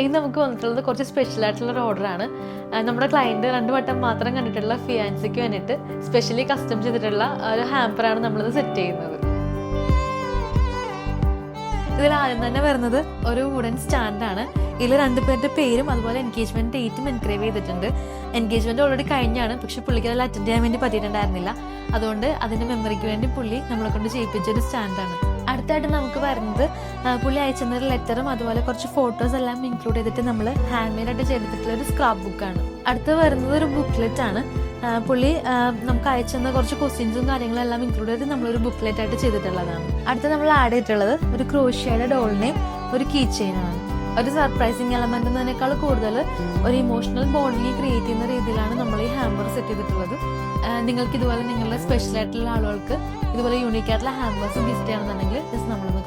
ഇനി നമുക്ക് വന്നിട്ടുള്ളത് കുറച്ച് സ്പെഷ്യൽ ആയിട്ടുള്ള ഒരു ഓർഡറാണ്. നമ്മുടെ ക്ലയൻറ്റ് 2 വട്ടം മാത്രം കണ്ടിട്ടുള്ള ഫിയാൻസിക്ക് വേണ്ടിയിട്ട് സ്പെഷ്യലി കസ്റ്റം ചെയ്തിട്ടുള്ള ഒരു ഹാമ്പറാണ് നമ്മളിത് സെറ്റ് ചെയ്യുന്നത്. ഇതിൽ ആദ്യം തന്നെ വരുന്നത് ഒരു വുഡൻ സ്റ്റാൻഡാണ്. ഇതിൽ 2 പേരുടെ പേരും അതുപോലെ എൻഗേജ്മെന്റ് ഡേറ്റും എൻക്രൈവ് ചെയ്തിട്ടുണ്ട്. എൻഗേജ്മെന്റ് ഓൾറെഡി കഴിഞ്ഞാണ്, പക്ഷെ പുള്ളിക്ക് അതിൽ അറ്റൻഡ് ചെയ്യാൻ വേണ്ടി പറ്റിയിട്ടുണ്ടായിരുന്നില്ല. അതുകൊണ്ട് അതിന്റെ മെമ്മറിക്ക് വേണ്ടി പുള്ളി നമ്മളെ കൊണ്ട് ചെയ്യിപ്പിച്ച ഒരു സ്റ്റാൻഡാണ്. അടുത്തായിട്ട് നമുക്ക് വരുന്നത് പുള്ളി അയച്ചെന്നൊരു ലെറ്ററും അതുപോലെ കുറച്ച് ഫോട്ടോസ് എല്ലാം ഇൻക്ലൂഡ് ചെയ്തിട്ട് നമ്മൾ ഹാൻഡ് മെയ്ഡ് ആയിട്ട് ചെയ്തിട്ടുള്ള ഒരു സ്ക്രാപ്പ് ബുക്കാണ്. അടുത്ത് വരുന്നത് ഒരു ബുക്ക്ലെറ്റ് ആണ്. പുള്ളി നമുക്ക് അയച്ചെന്ന കുറച്ച് ക്വസ്റ്റ്യൻസും കാര്യങ്ങളും എല്ലാം ഇൻക്ലൂഡ് ചെയ്ത് നമ്മളൊരു ബുക്ക്ലെറ്റ് ആയിട്ട് ചെയ്തിട്ടുള്ളതാണ്. അടുത്ത് നമ്മൾ ആഡ് ചെയ്തിട്ടുള്ളത് ഒരു ക്രോഷ്യയുടെ ഡോളിനെയും ഒരു കീ ചെയിനാണ്. ഒരു സർപ്രൈസിങ് എലമെന്റ് എന്നതിനേക്കാൾ കൂടുതൽ ഒരു ഇമോഷണൽ ബോണ്ടിങ് ക്രിയേറ്റ് ചെയ്യുന്ന രീതിയിലാണ് നമ്മൾ ഈ ഹാമ്പർ സെറ്റ് ചെയ്തിട്ടുള്ളത്. നിങ്ങൾക്ക് ഇതുപോലെ നിങ്ങളുടെ സ്പെഷ്യൽ ആയിട്ടുള്ള ആളുകൾക്ക് ഇതുപോലെ യൂണീക്ക് ആയിട്ടുള്ള ഹാമ്പേഴ്സ് ഗിഫ്റ്റ് ചെയ്യണമെന്നുണ്ടെങ്കിൽ ജസ്റ്റ് നമ്മളൊന്ന്